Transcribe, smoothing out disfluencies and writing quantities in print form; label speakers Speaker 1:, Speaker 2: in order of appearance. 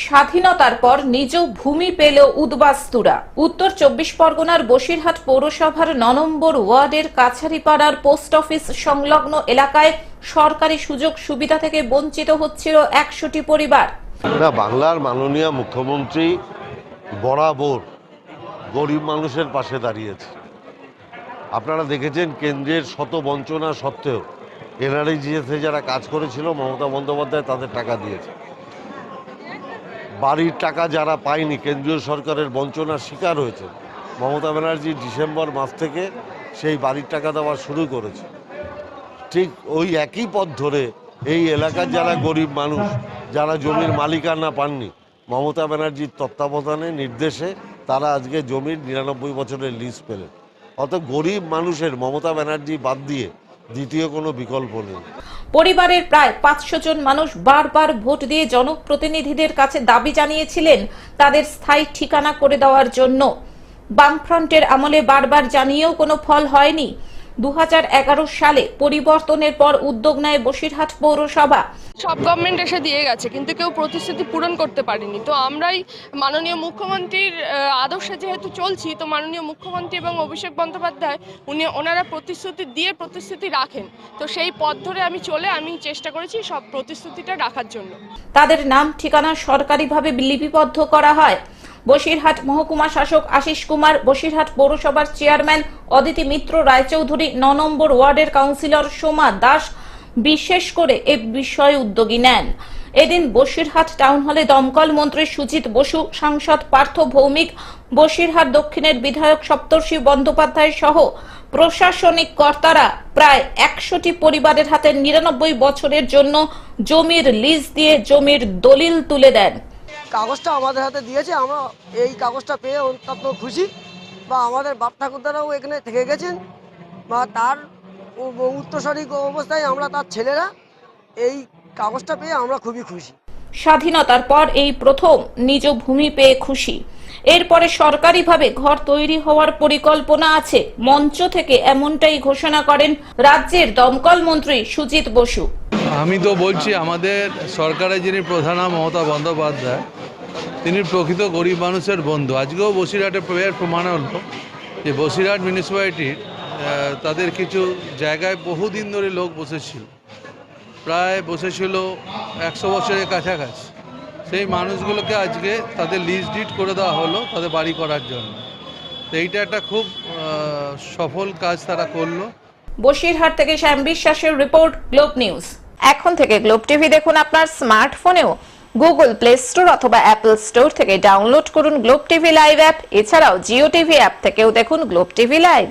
Speaker 1: স্বাধীনতার পর নিজ ভূমি পেল উদ্বাস্তুরা। উত্তর 24 পরগনার বসিরহাট পৌরসভার 9 নম্বর ওয়ার্ডের কাছারিপাড়ার পোস্ট অফিস সংলগ্ন এলাকায় সরকারি সুযোগ সুবিধা থেকে বঞ্চিত হচ্ছিল 100টি পরিবার।
Speaker 2: বাংলার মাননীয় মুখ্যমন্ত্রী বরাবর গরিব মানুষের পাশে দাঁড়িয়েছে। আপনারা দেখেছেন কেন্দ্রের শত বঞ্চনা সত্ত্বেও এনআরইজিএসে যারা কাজ করেছিল মমতা বন্দ্যোপাধ্যায় তাদের টাকা দিয়েছে। বাড়ির টাকা যারা পায়নি, কেন্দ্রীয় সরকারের বঞ্চনার শিকার হয়েছে, মমতা ব্যানার্জি ডিসেম্বর মাস থেকে সেই বাড়ির টাকা দেওয়া শুরু করেছে। ঠিক ওই একই পথ ধরে এই এলাকার যারা গরিব মানুষ, যারা জমির মালিকানা পাননি, মমতা ব্যানার্জির তত্ত্বাবধানে নির্দেশে তারা আজকে জমির 99 বছরের লিজ পেলেন। অত গরিব মানুষের মমতা ব্যানার্জি বাদ দিয়ে দ্বিতীয় কোনো বিকল্প নেই।
Speaker 1: পরিবারের প্রায় 500 জন মানুষ বারবার ভোট দিয়ে জনপ্রতিনিধিদের কাছে দাবি জানিয়েছিলেন তাদের স্থায়ী ঠিকানা করে দেওয়ার জন্য। বামফ্রন্টের আমলে বারবার জানিয়েও কোনো ফল হয়নি। 2011 সালে পরিবর্তনের পর উদ্যোগ নেয় বসিরহাট পৌরসভা।
Speaker 3: সব গভর্নমেন্ট এসে দিয়ে গেছে, কিন্তু কেউ প্রতিশ্রুতি পূরণ করতে পারেনি। তো আমরাই মাননীয় মুখ্যমন্ত্রীর আদর্শে যেহেতু চলছি, তো মাননীয় মুখ্যমন্ত্রী এবং অভিষেক বন্দ্যোপাধ্যায় ওনারা প্রতিশ্রুতি দিয়ে প্রতিশ্রুতি রাখেন। তো সেই পথ ধরে আমি চেষ্টা করেছি সব প্রতিশ্রুতিটা রাখার জন্য।
Speaker 1: তাদের নাম ঠিকানা সরকারিভাবে লিপিবদ্ধ করা হয়। বসিরহাট মহকুমা শাসক আশিস কুমার, বসিরহাট পৌরসভার চেয়ারম্যান অদিতি মিত্র রায়চৌধুরী, 9 নম্বর ওয়ার্ডের কাউন্সিলর সোমা দাস বিশেষ করে এ বিষয়ে উদ্যোগী নেন। এদিন বসিরহাট টাউন হলে দমকল মন্ত্রী সুজিত বসু, সাংসদ পার্থ ভৌমিক, বসিরহাট দক্ষিণের বিধায়ক সপ্তর্ষি বন্দ্যোপাধ্যায় সহ প্রশাসনিক কর্তারা প্রায় 100টি পরিবারের হাতে 99 বছরের জন্য জমির লিজ দিয়ে জমির দলিল তুলে দেন।
Speaker 4: কাগজটা আমাদের হাতে দিয়েছে, আমরা এই কাগজটা পেয়ে অত্যন্ত খুশি। বা আমাদের বাপ ঠাকুরদারাও এখানে থেকে গেছেন, বা তার উত্তরসূরি অবস্থায় আমরা তার ছেলেরা এই কাগজটা পেয়ে আমরা খুবই খুশি।
Speaker 1: স্বাধীনতার পর এই প্রথম নিজ ভূমি পেয়ে খুশি। এরপরে সরকারিভাবে ঘর তৈরি হওয়ার পরিকল্পনা আছে। মঞ্চ থেকে এমনটাই ঘোষণা করেন রাজ্যের দমকল মন্ত্রী সুজিত বসু।
Speaker 5: আমি তো বলছি, আমাদের সরকারের যিনি প্রধান মমতা বন্দ্যোপাধ্যায়, তিনি প্রকৃত গরিব মানুষের বন্ধু। আজকেও বসিরহাটে প্রমাণ হলো যে বসিরহাট মিউনিসিপ্যালিটির তাদের কিছু জায়গায় বহুদিন ধরে লোক বসেছিল, প্রায় বসেছিল 100 বছরের কাছাকাছি। সেই মানুষগুলোকে আজকে তাদের লিজ ডিড করে দেওয়া হলো তাদের বাড়ি করার জন্য। তো এইটা একটা খুব সফল কাজ তারা করলো।
Speaker 1: বসিরহাট থেকে শ্যাম বিশ্বাসের রিপোর্ট, গ্লোব নিউজ। এখন থেকে গ্লোব টিভি দেখুন আপনার স্মার্টফোনেও। গুগল প্লে স্টোর অথবা অ্যাপল স্টোর থেকে ডাউনলোড করুন গ্লোব টিভি লাইভ অ্যাপ। এছাড়াও জিও টিভি অ্যাপ থেকেও দেখুন গ্লোব টিভি লাইভ।